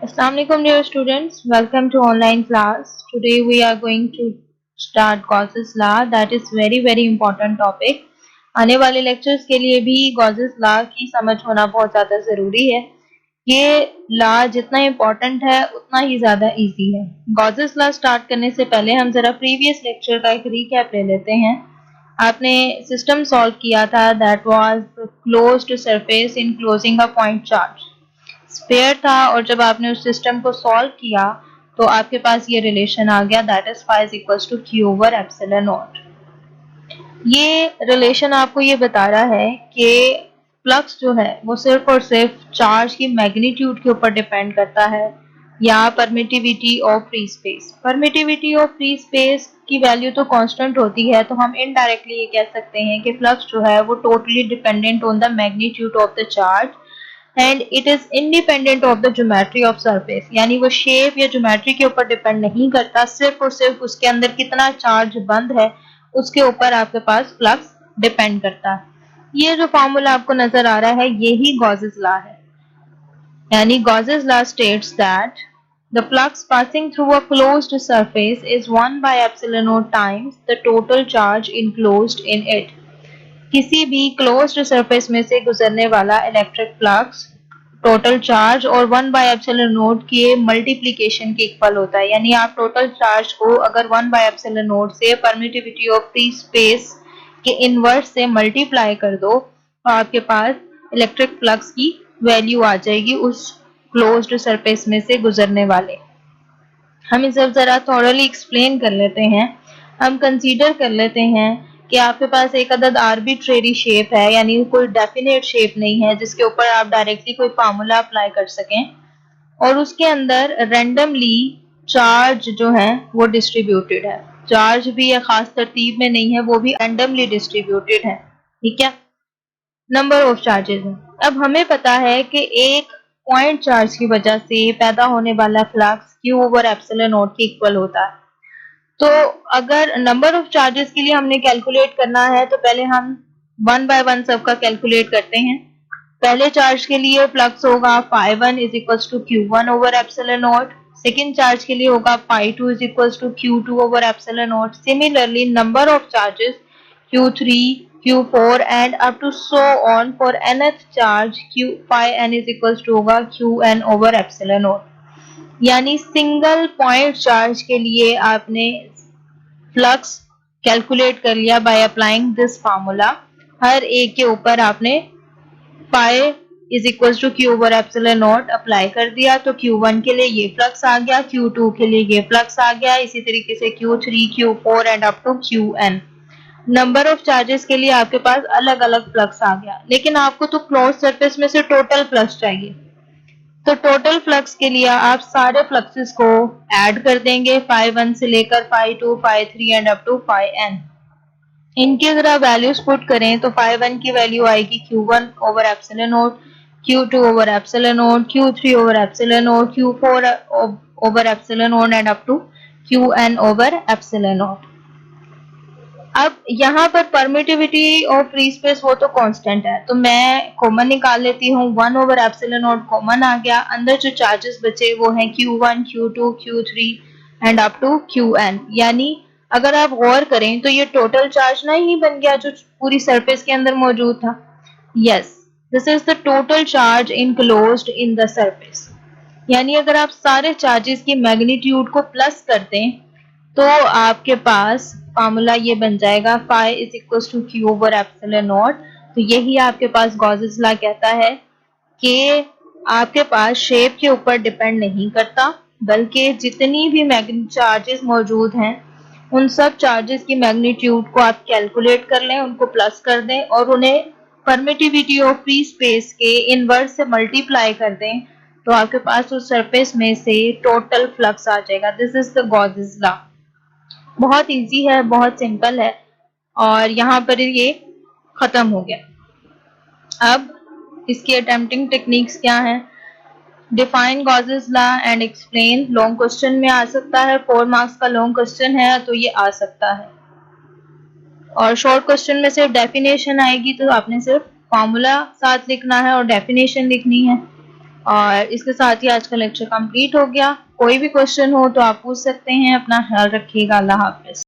Assalamu alaikum dear students, welcome to online class. Today we are going to start Gauss's law, that is very important topic. आने वाले lectures के लिए भी Gauss's law की समझ होना बहुत ज़्यादा ज़रूरी है. ये law जितना important है उतना ही ज़्यादा easy है. Gauss's law start करने से पहले हम ज़रा previous lecture का एक recap ले लेते हैं. आपने system solve किया था, that was closed surface enclosing a point charge. Sphere था और जब आपने उस सिस्टम को सॉल्व किया तो आपके पास ये रिलेशन आ गया, that is phi is equals to Q over epsilon naught. ये रिलेशन आपको ये बता रहा है कि फ्लक्स जो है वो सिर्फ और सिर्फ चार्ज की मैग्नीट्यूड के ऊपर डिपेंड करता है या permittivity of free space. Permittivity of free space की वैल्यू तो कांस्टेंट होती है, तो हम इनडायरेक्टली ये कह सकते हैं कि फ्लक्स जो है वो totally dependent on the magnitude of the charge and it is independent of the geometry of surface. यानी वो शेप या ज्योमेट्री के ऊपर डिपेंड नहीं करता, सिर्फ और सिर्फ उसके अंदर कितना चार्ज बंद है उसके ऊपर आपके पास फ्लक्स डिपेंड करता है. ये जो फॉर्मूला आपको नजर आ रहा है यही गॉसेस लॉ है. यानी Gauss's law states that the flux passing through a closed surface is 1 by epsilon naught times the total charge enclosed in it. किसी भी क्लोज्ड सरफेस में से गुजरने वाला इलेक्ट्रिक फ्लक्स टोटल चार्ज और 1 बाय एप्सिलॉन नोट के multiplication के equal होता है. यानी आप टोटल चार्ज को अगर 1 बाय एप्सिलॉन नोट से परमिटिविटी ऑफ फ्री स्पेस के इनवर्स से मल्टीप्लाई कर दो तो आपके पास इलेक्ट्रिक फ्लक्स की वैल्यू आ जाएगी उस क्लोज्ड सरफेस में से गुजरने वाले. हम इसे जरा थोड़ली एक्सप्लेन कर लेते हैं. हम कंसीडर कर लेते हैं कि आपके पास एक अदद आर्बिट्रेरी शेप है, यानी कोई डेफिनेट शेप नहीं है जिसके ऊपर आप डायरेक्टली कोई फार्मूला अप्लाई कर सकें, और उसके अंदर रैंडमली चार्ज जो है वो डिस्ट्रीब्यूटेड है. चार्ज भी एक खास तरतीब में नहीं है, वो भी रैंडमली डिस्ट्रीब्यूटेड है. ठीक है, नंबर ऑफ चार्जेस है. अब हमें पता है कि एक पॉइंट चार्ज की वजह से पैदा होने वाला flux Q over epsilon not के इक्वल होता है. तो अगर नंबर ऑफ चार्जेस के लिए हमने कैलकुलेट करना है तो पहले हम 1 बाय 1 सबका कैलकुलेट करते हैं. पहले चार्ज के लिए फ्लक्स होगा phi 1 is equals to Q 1 over epsilon naught. Second charge के लिए होगा phi 2 is equals to Q 2 over epsilon naught. Similarly number of charges Q3, Q4 and up to so on for nth charge Q phi n is equals to होगा Qn over epsilon naught. यानी single point charge के लिए आपने flux calculate कर लिया by applying this formula. हर एक के ऊपर आपने pi is equals to Q over epsilon naught apply कर दिया, तो Q1 के लिए ये फ्लक्स आ गया, Q2 के लिए ये फ्लक्स आ गया, इसी तरीके से Q3, Q4 and up to Qn. Number of charges के लिए आपके पास अलग अलग फ्लक्स आ गया, लेकिन आपको तो क्लोज सरफेस में से टोटल फ्लक्स चाहिए. तो टोटल फ्लक्स के लिए आप सारे फ्लक्सेस को ऐड कर देंगे, फाई 1 से लेकर phi 2, phi 3 and up to phi n. इनकी अगर आप वैल्यूज पुट करें तो फाई 1 की वैल्यू आएगी Q1 over epsilon naught, Q2 over epsilon naught, Q3 over epsilon naught, Q4 over epsilon naught and up to Qn over epsilon naught. अब यहाँ पर परमिटिविटी और फ्री स्पेस वो तो कांस्टेंट है, तो मैं कॉमन निकाल लेती हूँ. 1 ओवर एप्सिलॉन नॉट कॉमन आ गया, अंदर जो चार्जेस बचे वो हैं Q1, Q2, Q3 and up to Qn. यानी अगर आप गौर करें तो ये टोटल चार्ज ना ही बन गया जो पूरी सरफेस के अंदर मौजूद था. Yes, this is the total charge enclosed in the surface. यानी अगर आप सारे चार्जेस की मैग्नीट्यूड को प्लस कर दें तो आपके पास फार्मूला ये बन जाएगा phi is equals to Q over epsilon naught. तो यही आपके पास गॉसेस लॉ कहता है कि आपके पास शेप के ऊपर डिपेंड नहीं करता, बल्कि जितनी भी चार्जेस मौजूद हैं उन सब चार्जेस की मैग्नीट्यूड को आप कैलकुलेट कर लें, उनको प्लस कर दें और उन्हें परमिटिविटी ऑफ फ्री स्पेस के इनवर्स से मल्टीप्लाई कर दें, तो आपके पास उस सरफेस में से टोटल फ्लक्स आ जाएगा. This is the Gauss's law. बहुत इजी है, बहुत सिंपल है, और यहाँ पर ये खत्म हो गया. अब इसकी अटेम्प्टिंग टेक्निक्स क्या हैं? Define Gauss's law and explain. Long question में आ सकता है, 4 मार्क्स का लॉन्ग क्वेश्चन है तो ये आ सकता है, और शॉर्ट क्वेश्चन में सिर्फ डेफिनेशन आएगी तो आपने सिर्फ फॉर्मूला साथ लिखना है और डेफिनेशन लिखनी है. और इसके साथ ही आज का लेक्चर कंप्लीट हो गया। कोई भी क्वेश्चन हो तो आप पूछ सकते हैं। अपना ख्याल रखिएगा। अल्लाह हाफ़िज़।